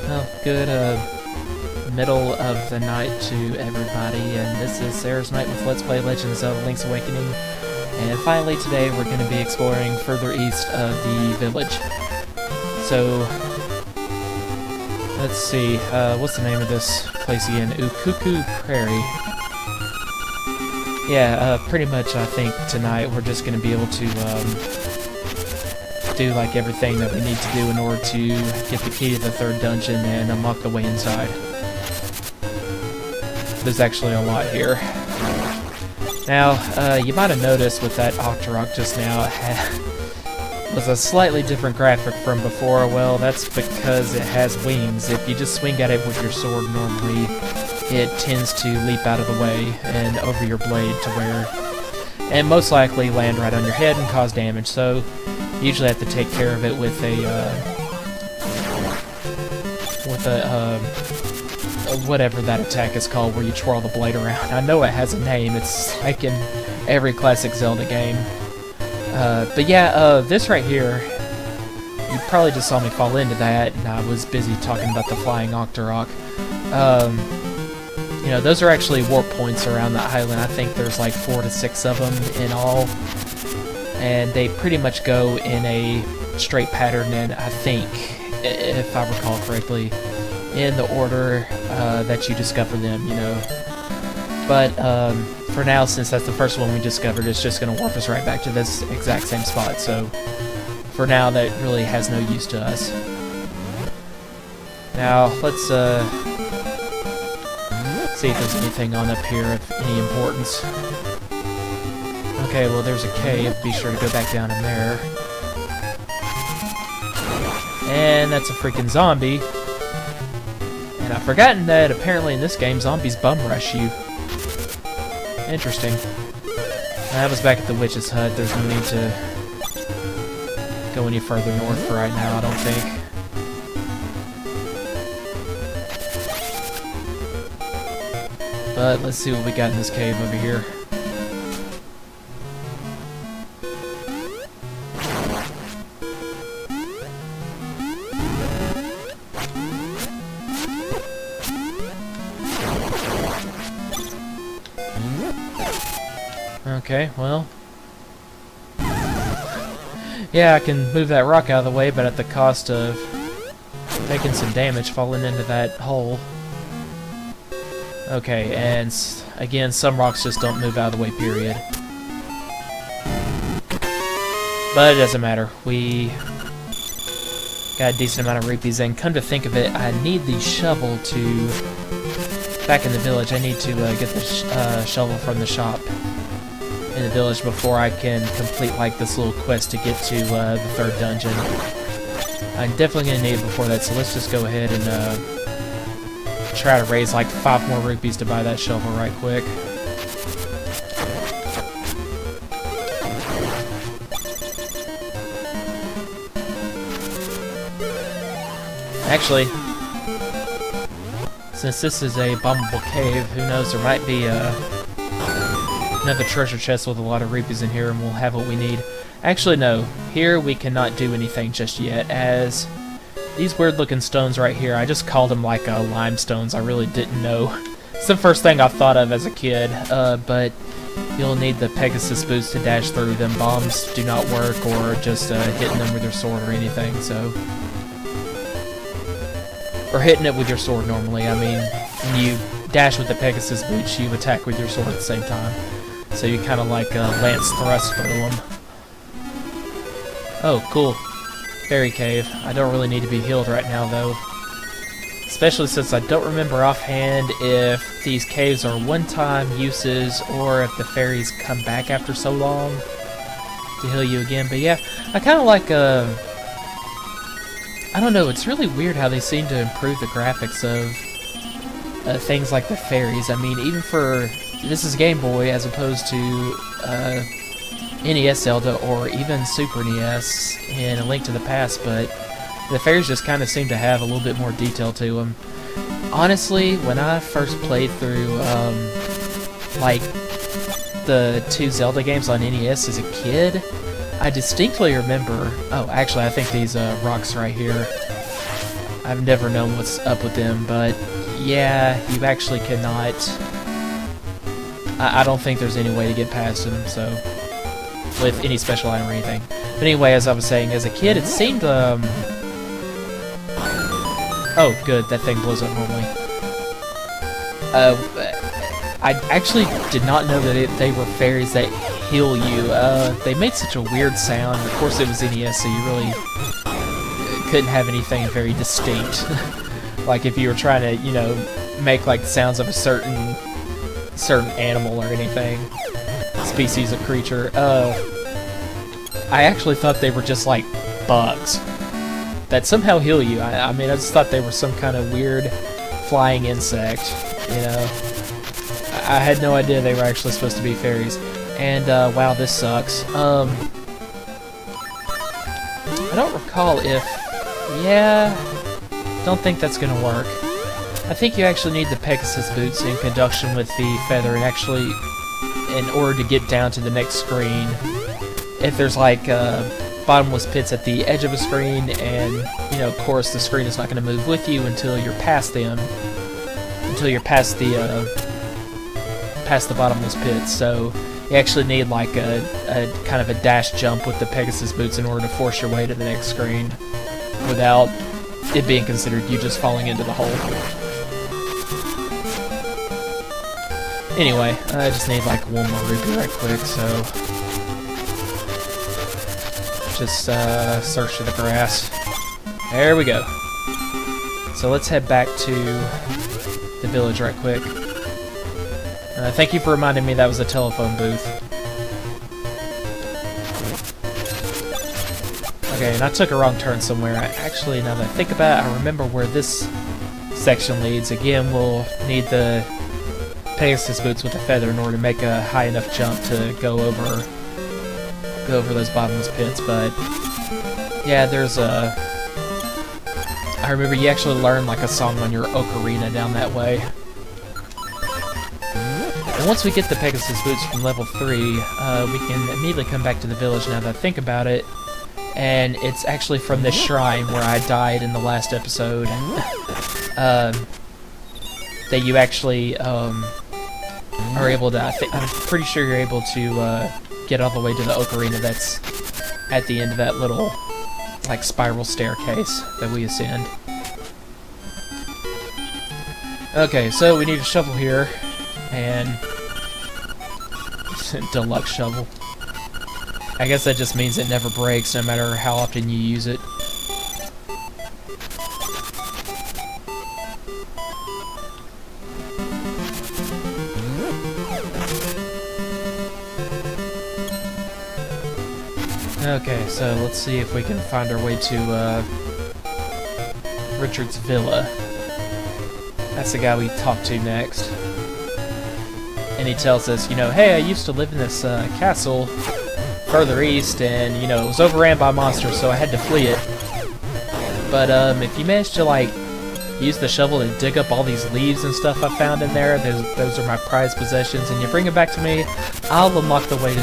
Well, good middle of the night to everybody, and this is Sarah's Night with Let's Play Legend of Zelda Link's Awakening. And finally today we're going to be exploring further east of the village. So, let's see, what's the name of this place again? Ukuku Prairie. Yeah, pretty much I think tonight we're just going to be able to do like everything that we need to do in order to get the key to the third dungeon and unlock the way inside. There's actually a lot here. Now, you might have noticed with that Octorok just now, it was a slightly different graphic from before. Well, that's because it has wings. If you just swing at it with your sword normally, it tends to leap out of the way and over your blade to where, and most likely land right on your head and cause damage. So, you usually have to take care of it with a whatever that attack is called, where you twirl the blade around. I know it has a name. It's like in every classic Zelda game. But yeah, this right here, you probably just saw me fall into that, and I was busy talking about the flying Octorok. You know, those are actually warp points around the island. I think there's like 4 to 6 of them in all. And they pretty much go in a straight pattern, and I think, if I recall correctly, in the order that you discover them, you know. But for now, since that's the first one we discovered, it's just going to warp us right back to this exact same spot. So for now, that really has no use to us. Now, let's see if there's anything on up here of any importance. Okay, well there's a cave, be sure to go back down in there. And that's a freaking zombie. And I've forgotten that apparently in this game, zombies bum rush you. Interesting. That was back at the witch's hut. There's no need to go any further north for right now, I don't think. But let's see what we got in this cave over here. Okay, well. Yeah, I can move that rock out of the way, but at the cost of taking some damage falling into that hole. Okay, and again, some rocks just don't move out of the way, period. But it doesn't matter. We got a decent amount of rupees, and come to think of it, I need the shovel to... Back in the village, I need to get the shovel from the shop in the village before I can complete like this little quest to get to the third dungeon. I'm definitely going to need it before that, so let's just go ahead and try to raise like 5 more rupees to buy that shovel right quick. Actually, since this is a bombable cave, who knows, there might be another treasure chest with a lot of rupees in here, and we'll have what we need. Actually, no. Here we cannot do anything just yet, as these weird-looking stones right here, I just called them like limestones. I really didn't know. It's the first thing I thought of as a kid, but you'll need the Pegasus boots to dash through them. Bombs do not work, or just hitting them with your sword or anything, so... Or hitting it with your sword normally. I mean, when you dash with the Pegasus boots, you attack with your sword at the same time. So you kind of like lance thrust through them. Oh, cool. Fairy cave. I don't really need to be healed right now, though. Especially since I don't remember offhand if these caves are one-time uses or if the fairies come back after so long to heal you again. But yeah, I kind of like... I don't know, it's really weird how they seem to improve the graphics of things like the fairies. I mean, even for... This is Game Boy as opposed to NES Zelda or even Super NES in A Link to the Past, but the fairies just kind of seem to have a little bit more detail to them. Honestly, when I first played through like the 2 Zelda games on NES as a kid, I distinctly remember... Oh, actually, I think these rocks right here I've never known what's up with them, but yeah, you actually cannot. I don't think there's any way to get past them, so with any special item or anything. But anyway, as I was saying, as a kid, it seemed oh, good, that thing blows up normally. I actually did not know that they were fairies that heal you. They made such a weird sound. Of course, it was NES, so you really couldn't have anything very distinct. Like if you were trying to, you know, make like the sounds of a certain animal or anything, species of creature. I actually thought they were just like bugs that somehow heal you. I mean, I just thought they were some kind of weird flying insect, you know. I had no idea they were actually supposed to be fairies. And, wow, this sucks. I don't recall if... Yeah... Don't think that's gonna work. I think you actually need the Pegasus boots in conjunction with the feather and actually... in order to get down to the next screen. If there's, like, bottomless pits at the edge of a screen, and, you know, of course, the screen is not gonna move with you until you're past them. Until you're past the bottomless pits, so you actually need like a kind of a dash jump with the Pegasus boots in order to force your way to the next screen without it being considered you just falling into the hole. Anyway, I just need like one more rupee right quick, so just search through the grass. There we go. So let's head back to the village right quick. Thank you for reminding me that was a telephone booth. Okay, and I took a wrong turn somewhere. Actually, now that I think about it, I remember where this section leads. Again, we'll need the Pegasus boots with the feather in order to make a high enough jump to go over those bottomless pits. But yeah, there's a... I remember you actually learn like a song on your ocarina down that way. And once we get the Pegasus boots from level 3, we can immediately come back to the village now that I think about it. And it's actually from this shrine where I died in the last episode. That you actually are able to... I'm pretty sure you're able to get all the way to the ocarina that's at the end of that little like spiral staircase that we ascend. Okay, so we need a shovel here. And deluxe shovel. I guess that just means it never breaks no matter how often you use it. Okay, so let's see if we can find our way to Richard's Villa. That's the guy we talk to next. And he tells us, you know, hey, I used to live in this castle further east, and, you know, it was overran by monsters, so I had to flee it. But, if you manage to, like, use the shovel to dig up all these leaves and stuff I found in there, those are my prized possessions, and you bring it back to me, I'll unlock the way to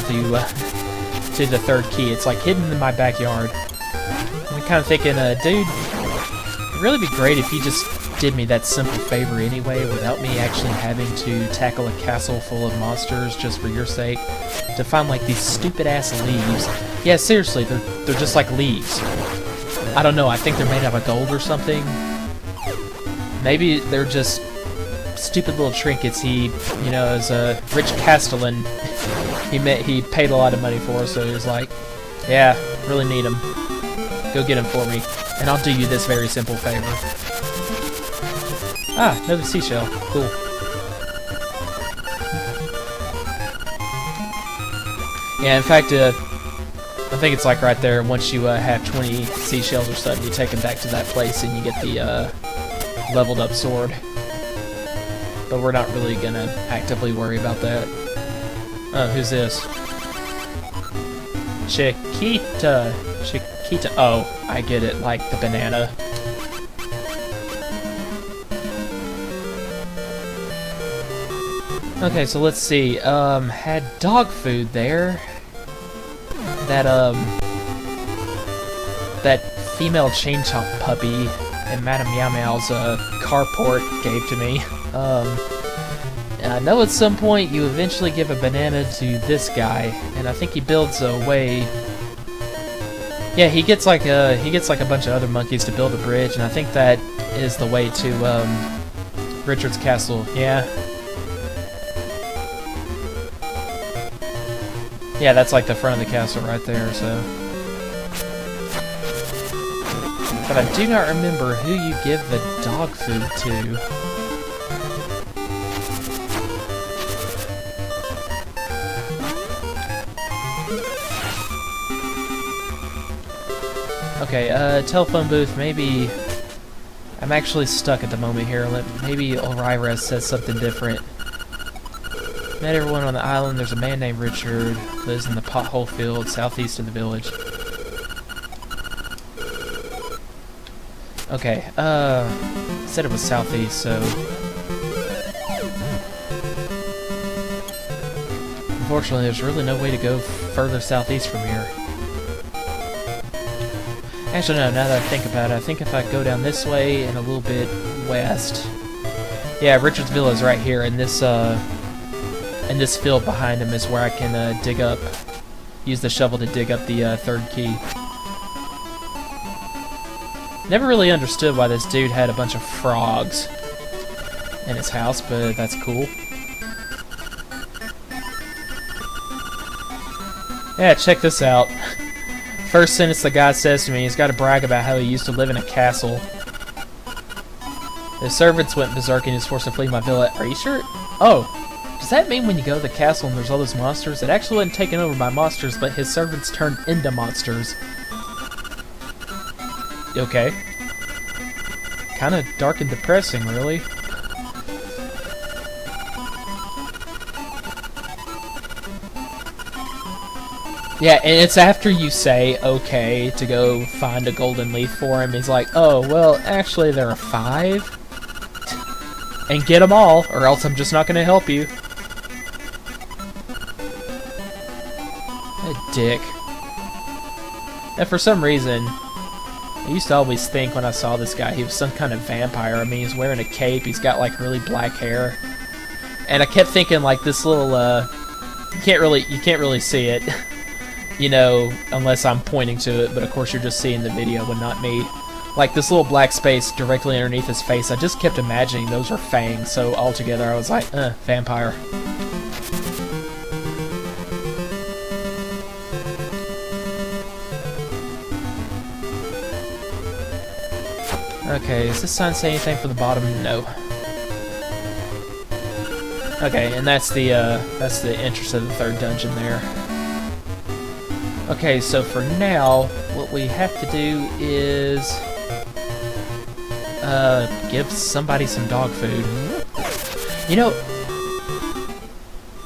the third key. It's, like, hidden in my backyard. I'm kind of thinking, dude, it'd really be great if you just did me that simple favor anyway without me actually having to tackle a castle full of monsters just for your sake to find like these stupid ass leaves. Yeah, seriously, they're just like leaves. I don't know, I think they're made out of gold or something. Maybe they're just stupid little trinkets he, you know, as a rich castellan, he paid a lot of money for, so he was like, yeah, really need them. Go get them for me, and I'll do you this very simple favor. Ah, another seashell. Cool. Yeah, in fact, I think it's like right there, once you have 20 seashells or something, you take them back to that place and you get the leveled up sword. But we're not really gonna actively worry about that. Who's this? Chiquita. Chiquita. Oh, I get it, like the banana. Okay, so let's see. Had dog food there. That female chain chomp puppy and Madame Meow Meow's carport gave to me. I know at some point you eventually give a banana to this guy, and I think he builds a way. Yeah, he gets like a bunch of other monkeys to build a bridge, and I think that is the way to Richard's castle. Yeah. Yeah, that's like the front of the castle right there. So, but I do not remember who you give the dog food to. Okay, telephone booth, maybe... I'm actually stuck at the moment here. Maybe Olivia says something different. Met everyone on the island. There's a man named Richard. Lives in the pothole field southeast of the village. Okay, said it was southeast, so... Unfortunately, there's really no way to go further southeast from here. Actually, no, now that I think about it, I think if I go down this way and a little bit west... Yeah, Richard's Villa is right here, and this field behind him is where I can dig up... Use the shovel to dig up the third key. Never really understood why this dude had a bunch of frogs in his house, but that's cool. Yeah, check this out. First sentence the guy says to me, he's got to brag about how he used to live in a castle. The servants went berserk and he was forced to flee my villa. Are you sure? Oh, does that mean when you go to the castle and there's all those monsters? It actually wasn't taken over by monsters, but his servants turned into monsters. Okay. Kind of dark and depressing, really. Yeah, and it's after you say, okay, to go find a golden leaf for him. He's like, oh, well, actually there are 5. And get them all, or else I'm just not going to help you. A dick. And for some reason, I used to always think when I saw this guy, he was some kind of vampire. I mean, he's wearing a cape, he's got like really black hair. And I kept thinking like this little, you can't really see it. You know, unless I'm pointing to it, but of course you're just seeing the video and not me. Like this little black space directly underneath his face, I just kept imagining those are fangs, so altogether I was like, vampire. Okay, does this sign say anything from the bottom? No. Okay, and that's the entrance of the third dungeon there. Okay, so for now, what we have to do is give somebody some dog food. You know,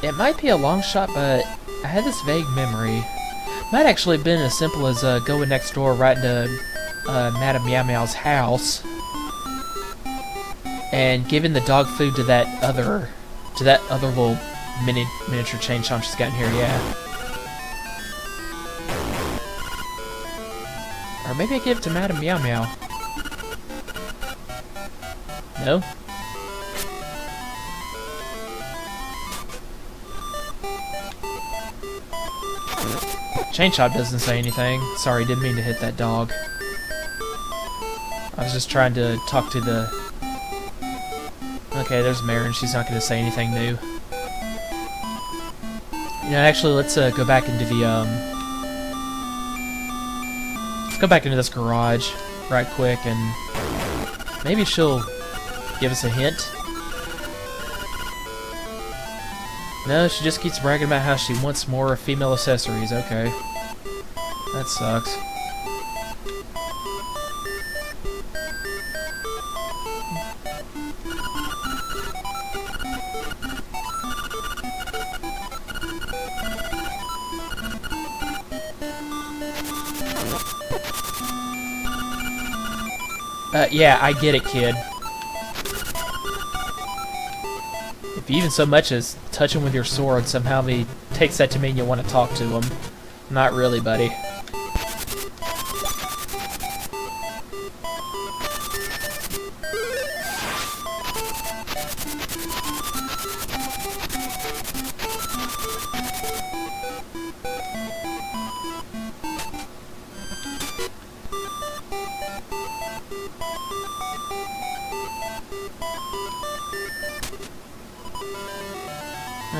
it might be a long shot, but I had this vague memory. Might actually have been as simple as going next door right into Madame Meow Meow's house and giving the dog food to that other little miniature chain chomp she's got in here. Yeah. Or maybe I give it to Madame Meow Meow. No? Chain Chomp doesn't say anything. Sorry, didn't mean to hit that dog. I was just trying to talk to the... Okay, there's Marin. She's not going to say anything new. You know, actually, let's go back into the... Go back into this garage right quick and maybe she'll give us a hint. No, she just keeps bragging about how she wants more female accessories. Okay. That sucks. Yeah, I get it, kid. If you even so much as touch him with your sword, somehow he takes that to mean you want to talk to him. Not really, buddy.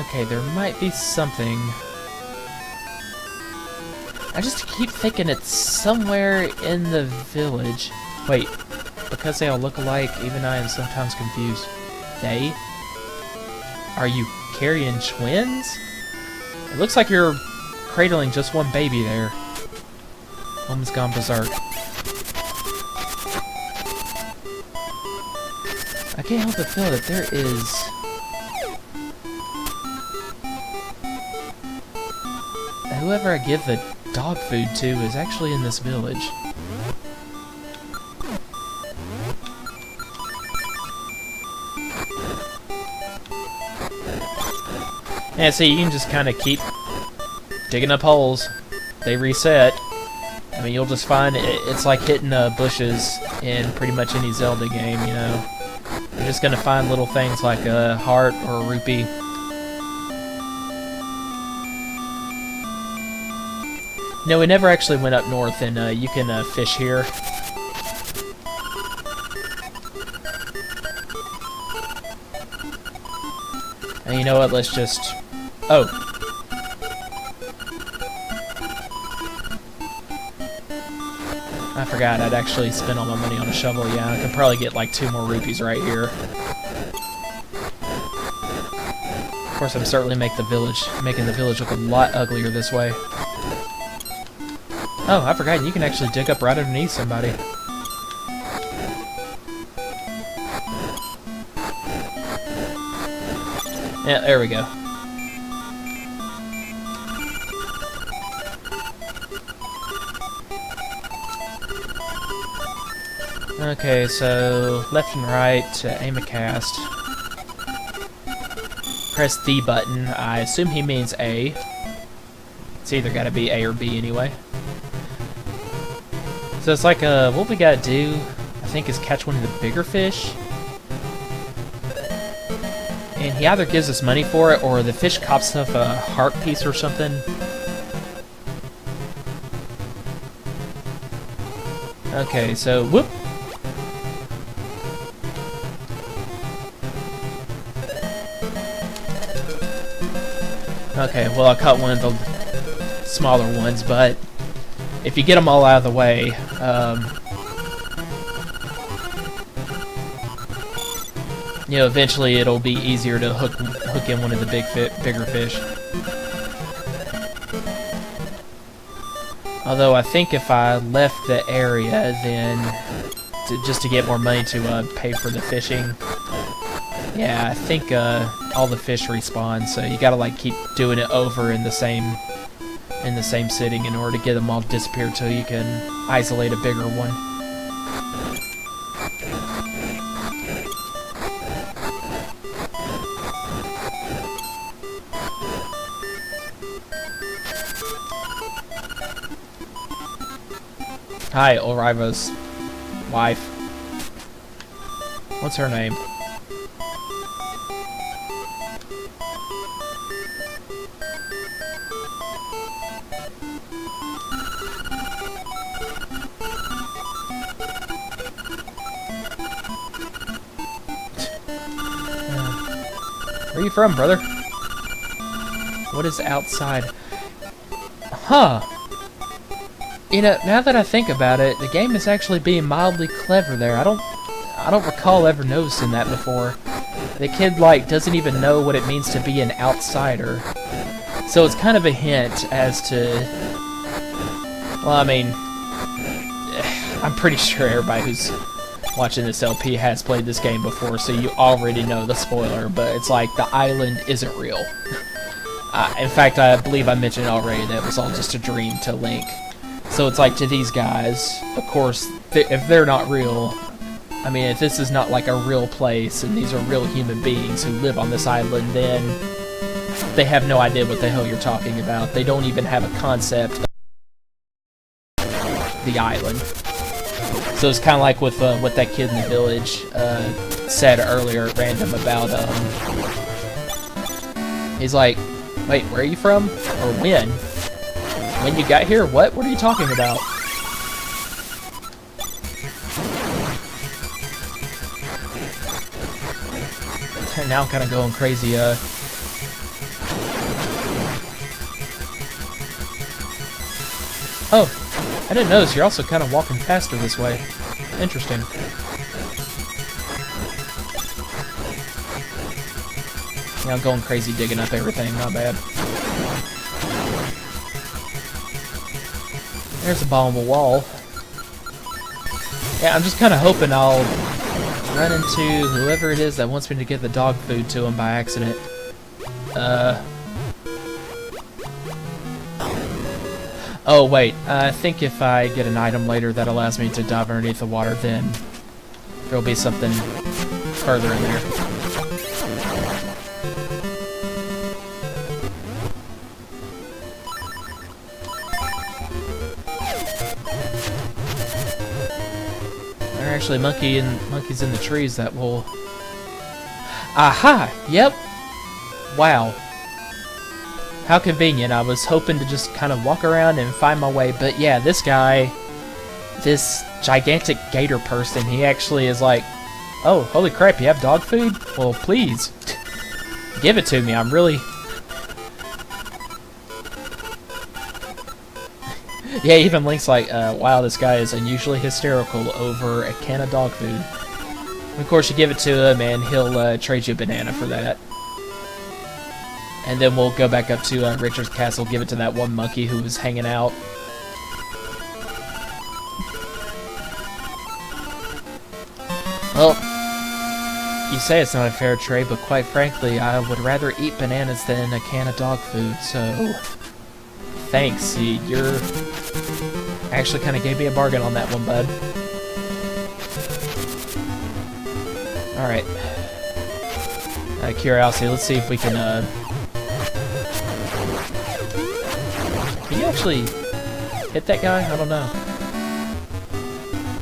Okay, there might be something. I just keep thinking it's somewhere in the village. Wait, because they all look alike, even I am sometimes confused. They? Are you carrying twins? It looks like you're cradling just one baby there. Woman's gone berserk. I can't help but feel that there is... whoever I give the dog food to is actually in this village. Yeah, so you can just kind of keep digging up holes. They reset. I mean, you'll just find it's like hitting bushes in pretty much any Zelda game, you know. You're just gonna find little things like a heart or a rupee. No, we never actually went up north, and you can fish here. And you know what? Let's just... Oh. I forgot I'd actually spent all my money on a shovel. Yeah, I could probably get like 2 more rupees right here. Of course, I'm certainly making the village look a lot uglier this way. Oh, I forgot, you can actually dig up right underneath somebody. Yeah, there we go. Okay, so left and right to aim a cast. Press the button. I assume he means A. It's either gotta be A or B anyway. So it's like, what we gotta do, I think, is catch one of the bigger fish. And he either gives us money for it, or the fish cops up a heart piece or something. Okay, so, whoop! Okay, well, I caught one of the smaller ones, but if you get them all out of the way, you know, eventually it'll be easier to hook in one of the bigger fish. Although I think if I left the area, then just to get more money to pay for the fishing, yeah, I think all the fish respawn. So you gotta like keep doing it over in the same sitting in order to get them all disappear till you can isolate a bigger one. Hi, Ulriva's wife. What's her name? Where are you from, brother? What is outside? Huh. You know, now that I think about it, the game is actually being mildly clever there. I don't recall ever noticing that before. The kid, like, doesn't even know what it means to be an outsider. So it's kind of a hint as to... Well, I mean... I'm pretty sure everybody who's watching this LP has played this game before, so you already know the spoiler, but it's like the island isn't real. In fact, I believe I mentioned already that it was all just a dream to Link. So it's like, to these guys, of course, if they're not real, I mean, if this is not like a real place and these are real human beings who live on this island, then they have no idea what the hell you're talking about. They don't even have a concept of the island. So it's kind of like with what that kid in the village said earlier at random about, he's like, wait, where are you from? Or when? When you got here? What? What are you talking about? Now I'm kind of going crazy. Oh, I didn't notice. You're also kind of walking faster this way. Interesting. Yeah, I'm going crazy digging up everything. Not bad. There's a bombable wall. Yeah, I'm just kind of hoping I'll run into whoever it is that wants me to give the dog food to him by accident. Oh, wait. I think if I get an item later that allows me to dive underneath the water, then there'll be something further in there. There are actually monkeys in the trees that will... Aha! Yep! Wow. How convenient. I was hoping to just kind of walk around and find my way, but yeah, this guy, this gigantic gator person, he actually is like, oh, holy crap, you have dog food? Well, please, give it to me. I'm really... Yeah, even Link's like, wow, this guy is unusually hysterical over a can of dog food. And of course, you give it to him, and he'll trade you a banana for that. And then we'll go back up to Richard's castle, give it to that one monkey who was hanging out. Well, you say it's not a fair trade, but quite frankly, I would rather eat bananas than a can of dog food, so... Thanks, you're... Actually kind of gave me a bargain on that one, bud. Alright. Out of curiosity, let's see if we can, Can you actually hit that guy? I don't know.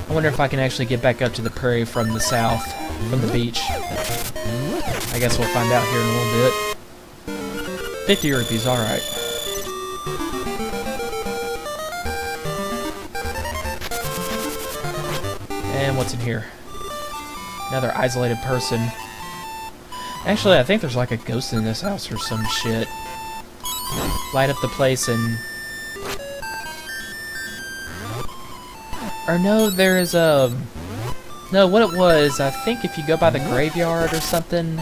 I wonder if I can actually get back up to the prairie from the south, from the beach. I guess we'll find out here in a little bit. 50 rupees, alright. And what's in here? Another isolated person. Actually, I think there's like a ghost in this house or some shit. Light up the place and... Or no, there is a... No, what it was, I think if you go by the graveyard or something,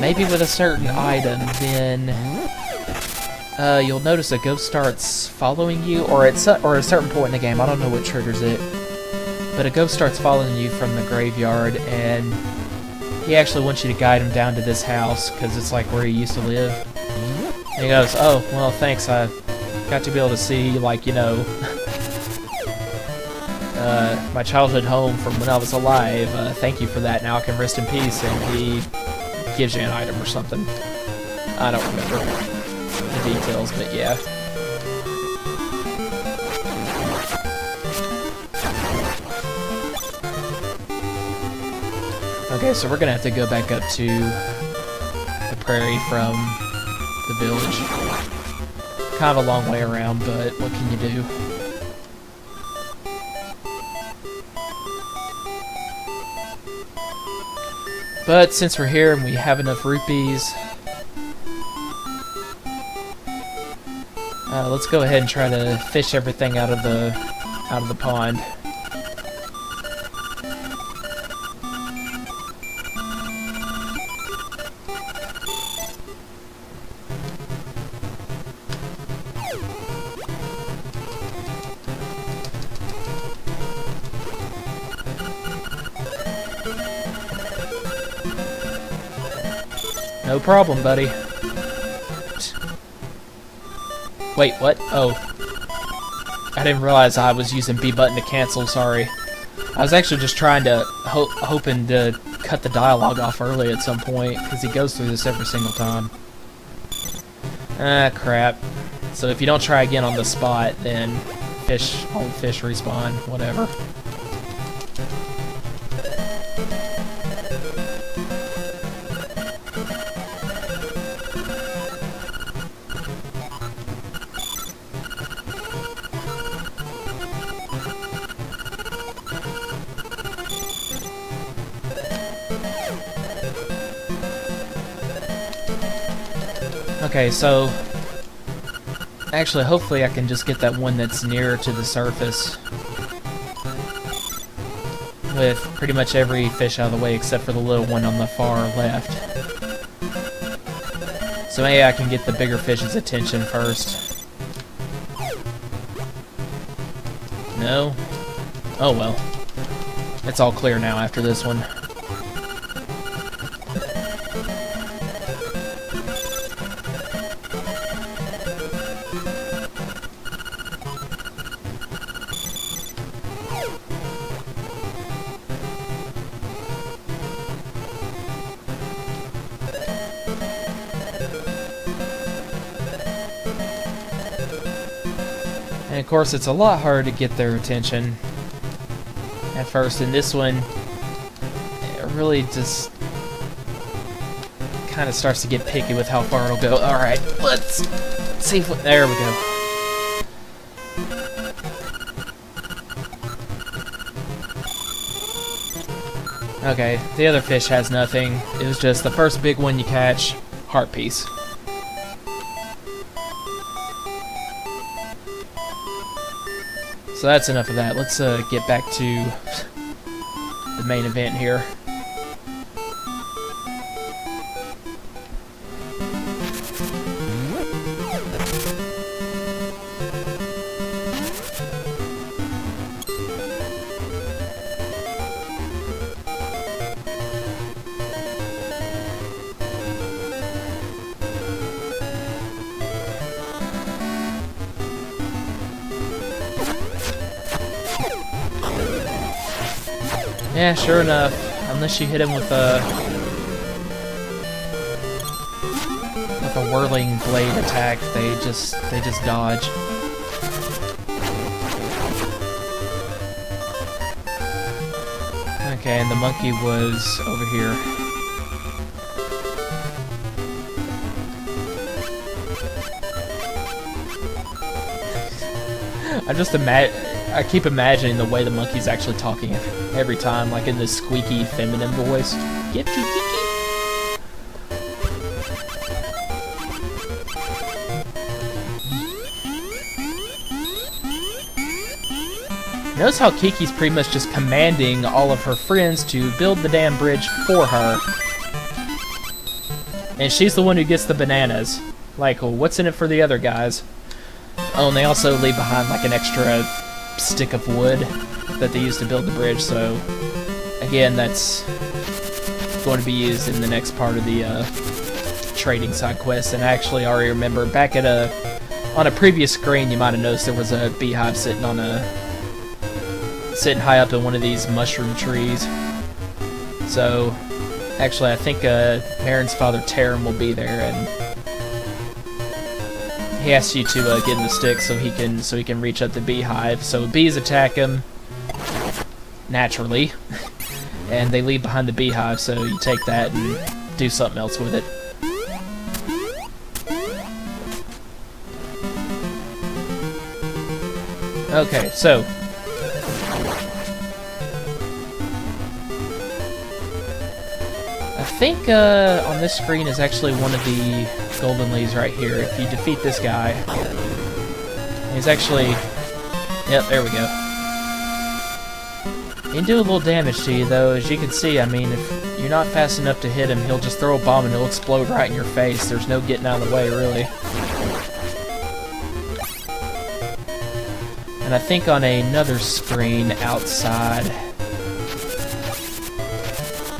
maybe with a certain item, then you'll notice a ghost starts following you, or at a certain point in the game, I don't know what triggers it, but a ghost starts following you from the graveyard, and he actually wants you to guide him down to this house, because it's like where he used to live. And he goes, oh, well, thanks, I got to be able to see, like, you know... my childhood home from when I was alive. Thank you for that. Now I can rest in peace. And he gives you an item or something. I don't remember the details, but yeah. Okay, so we're gonna have to go back up to the prairie from the village. Kind of a long way around, but what can you do? But since we're here and we have enough rupees, let's go ahead and try to fish everything out of the pond. No problem, buddy. Wait, what? Oh. I didn't realize I was using B button to cancel, sorry. I was actually just trying to, hoping to cut the dialogue off early at some point, because he goes through this every single time. Ah, crap. So if you don't try again on the spot, then all fish respawn, whatever. Okay, so Actually, hopefully I can just get that one that's nearer to the surface. With pretty much every fish out of the way except for the little one on the far left. So maybe I can get the bigger fish's attention first. No? Oh well. It's all clear now after this one. And of course, it's a lot harder to get their attention at first. In this one, it really just kind of starts to get picky with how far it'll go. Alright, let's see if... There we go. Okay, the other fish has nothing. It was just the first big one you catch, heart piece. So that's enough of that. Let's get back to the main event here. Yeah, sure enough. Unless you hit him with a whirling blade attack, they just dodge. Okay, and the monkey was over here. I keep imagining the way the monkey's actually talking every time, like in this squeaky feminine voice. Get you, Kiki. Notice how Kiki's pretty much just commanding all of her friends to build the damn bridge for her. And she's the one who gets the bananas. Like, well, what's in it for the other guys? Oh, and they also leave behind like an extra stick of wood that they use to build the bridge, so again, that's going to be used in the next part of the trading side quest. And I actually already remember back at on a previous screen, you might have noticed there was a beehive sitting high up in one of these mushroom trees. So actually, I think Marin's father Tarim will be there, and he asks you to get in the stick so he can reach up the beehive. So bees attack him naturally, and they leave behind the beehive. So you take that and do something else with it. Okay, so I think on this screen is actually one of the golden leaves right here. If you defeat this guy, he's actually... Yep, there we go. He can do a little damage to you, though. As you can see, I mean, if you're not fast enough to hit him, he'll just throw a bomb and it'll explode right in your face. There's no getting out of the way, really. And I think on another screen outside,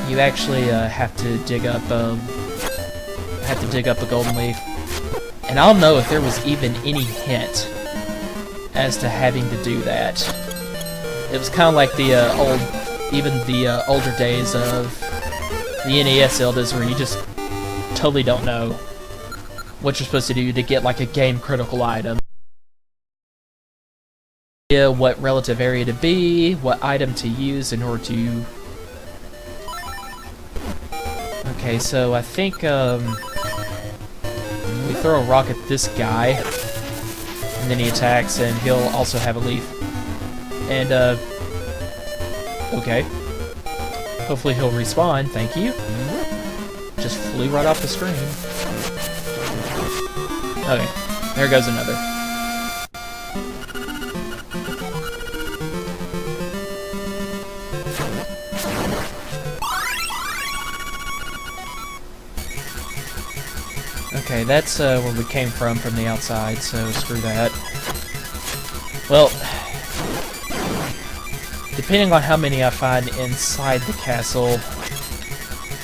you actually have to dig up a golden leaf. And I don't know if there was even any hint as to having to do that. It was kind of like the older days of the NES Zeldas, where you just totally don't know what you're supposed to do to get like a game critical item. What relative area to be, what item to use in order to... Okay, so I think we throw a rock at this guy, and then he attacks, and he'll also have a leaf. And, okay. Hopefully he'll respawn, thank you. Just flew right off the screen. Okay, there goes another. Okay, that's where we came from the outside, so screw that. Well, depending on how many I find inside the castle,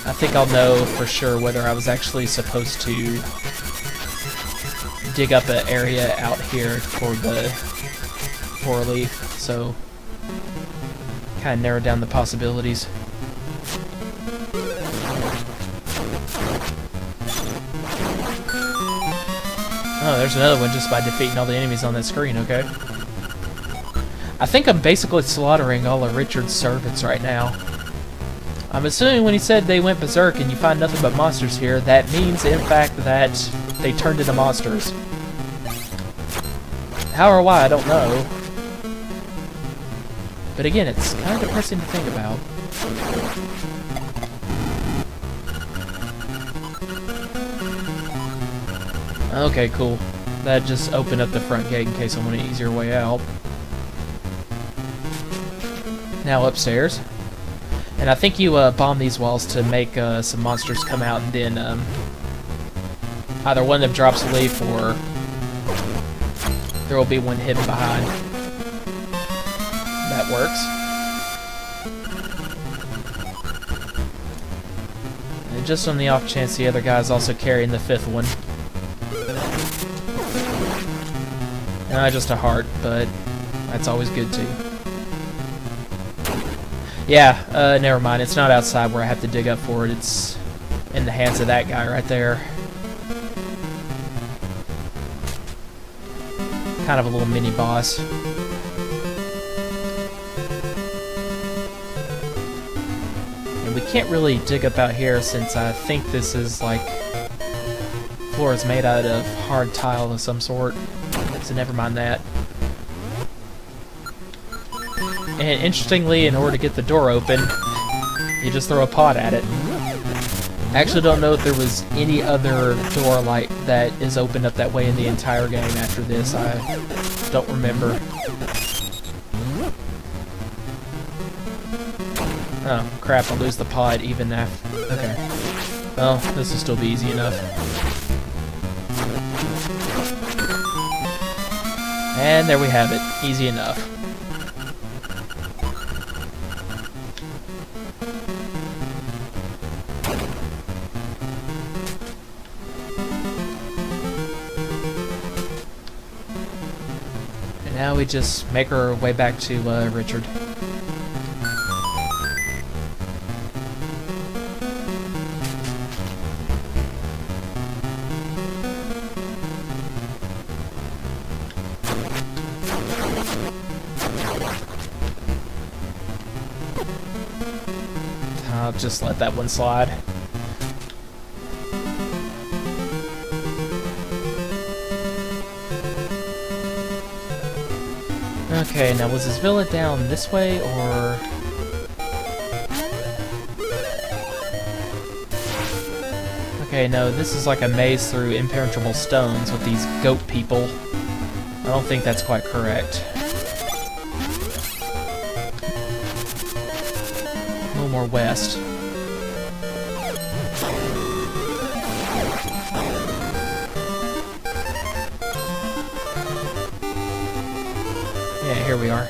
I think I'll know for sure whether I was actually supposed to dig up an area out here for the four-leaf, so kind of narrow down the possibilities. Oh, there's another one just by defeating all the enemies on that screen, okay. I think I'm basically slaughtering all of Richard's servants right now. I'm assuming when he said they went berserk and you find nothing but monsters here, that means, in fact, that they turned into monsters. How or why, I don't know. But again, it's kind of depressing to think about. Okay, cool. That just opened up the front gate in case I want an easier way out. Now upstairs. And I think you bomb these walls to make some monsters come out, and then either one of them drops a leaf or there will be one hidden behind. That works. And just on the off chance the other guy's also carrying the fifth one. Just a heart, but that's always good too. Yeah, never mind. It's not outside where I have to dig up for it. It's in the hands of that guy right there. Kind of a little mini boss. And we can't really dig up out here since I think this is like floor is made out of hard tile of some sort. So never mind that. And interestingly, in order to get the door open, you just throw a pot at it. I actually don't know if there was any other door like that is opened up that way in the entire game after this. I don't remember. Oh, crap, I'll lose the pot even after. Okay. Well, this will still be easy enough. And there we have it. Easy enough. And now we just make our way back to Richard. I'll just let that one slide. Okay, now was his villa down this way, or... Okay, no, this is like a maze through impenetrable stones with these goat people. I don't think that's quite correct. A little more west. Yeah, here we are.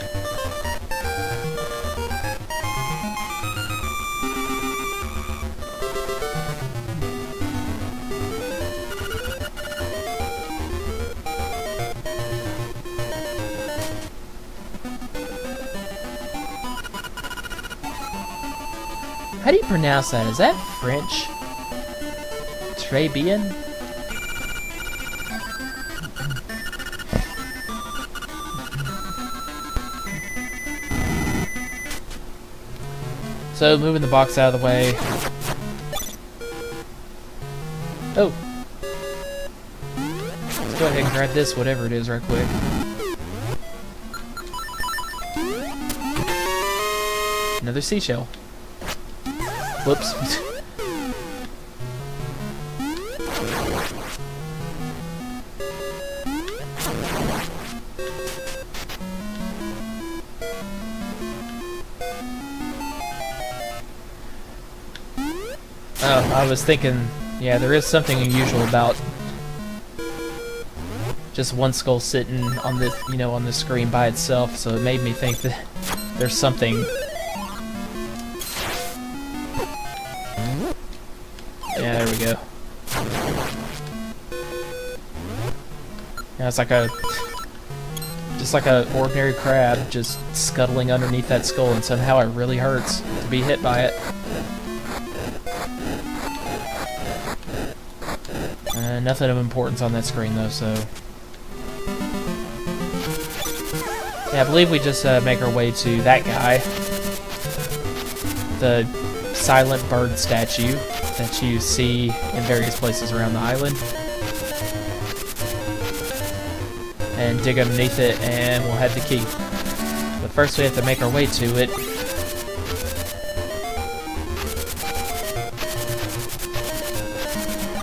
How do you pronounce that? Is that French? Très bien? So, moving the box out of the way. Oh! Let's go ahead and grab this, whatever it is, right quick. Another seashell. Whoops. Oh, I was thinking, yeah, there is something unusual about just one skull sitting on the, on the screen by itself, so it made me think that there's something. Yeah, there we go. Yeah, it's like just like a ordinary crab just scuttling underneath that skull, and somehow it really hurts to be hit by it. Nothing of importance on that screen though, so... Yeah, I believe we just make our way to that guy. The silent bird statue that you see in various places around the island. And dig underneath it, and we'll have the key. But first we have to make our way to it.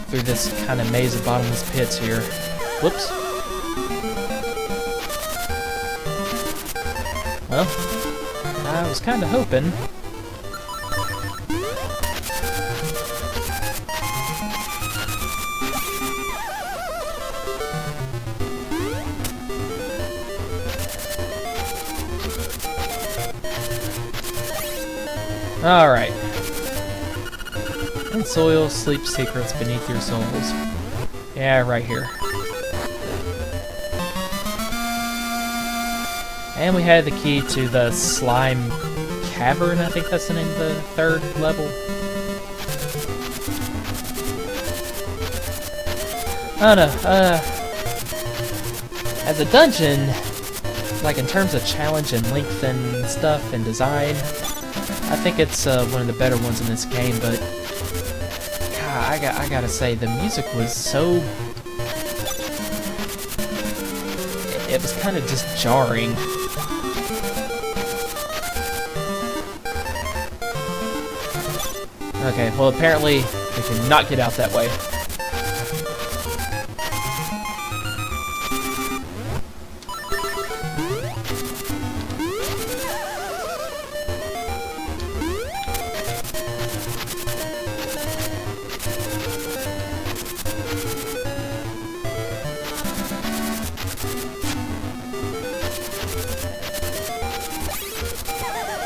Through this kind of maze of bottomless pits here. Whoops. Well, I was kind of hoping. Alright. In soil, sleep secrets beneath your souls. Yeah, right here. And we had the key to the slime cavern, I think that's the name of the third level. I don't know, as a dungeon, like in terms of challenge and length and stuff and design, I think it's one of the better ones in this game, but God, I gotta say, the music was so... It was kind of just jarring. Okay, well apparently we cannot get out that way.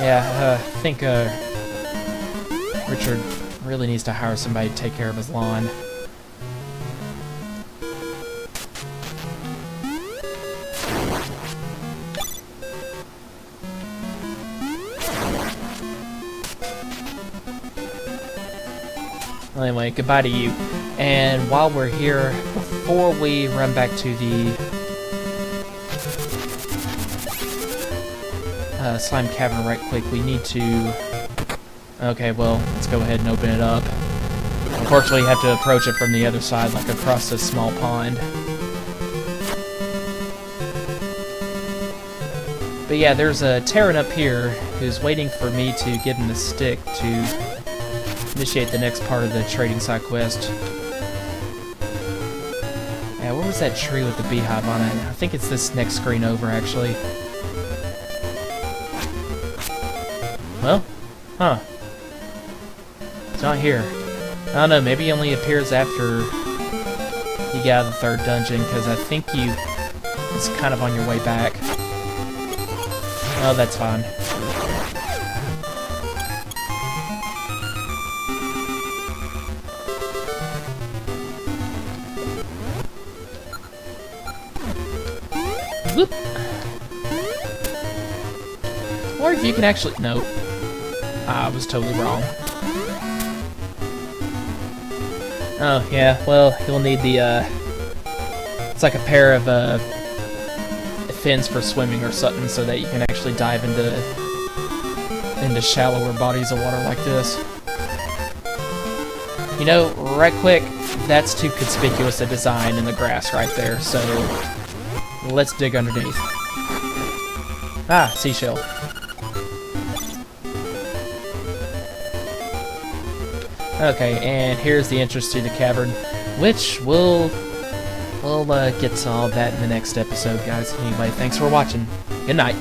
Yeah, I think Richard really needs to hire somebody to take care of his lawn. Well, anyway, goodbye to you. And while we're here, before we run back to the slime cavern right quick, we need to... Okay, well, let's go ahead and open it up. Unfortunately, you have to approach it from the other side, like across this small pond. But yeah, there's a Terran up here who's waiting for me to give him the stick to initiate the next part of the trading side quest. Yeah, where was that tree with the beehive on it? I think it's this next screen over, actually. Well, huh. It's not here. I don't know, maybe he only appears after you get out of the third dungeon, because I think it's kind of on your way back. Oh, that's fine. Whoop. Or if you can actually... No. I was totally wrong. Oh, yeah, well, you'll need the, it's like a pair of, fins for swimming or something, so that you can actually dive into shallower bodies of water like this. You know, right quick, that's too conspicuous a design in the grass right there, so let's dig underneath. Ah, seashell. Okay, and here's the entrance to the cavern, which we'll get to all that in the next episode, guys. Anyway, thanks for watching. Good night.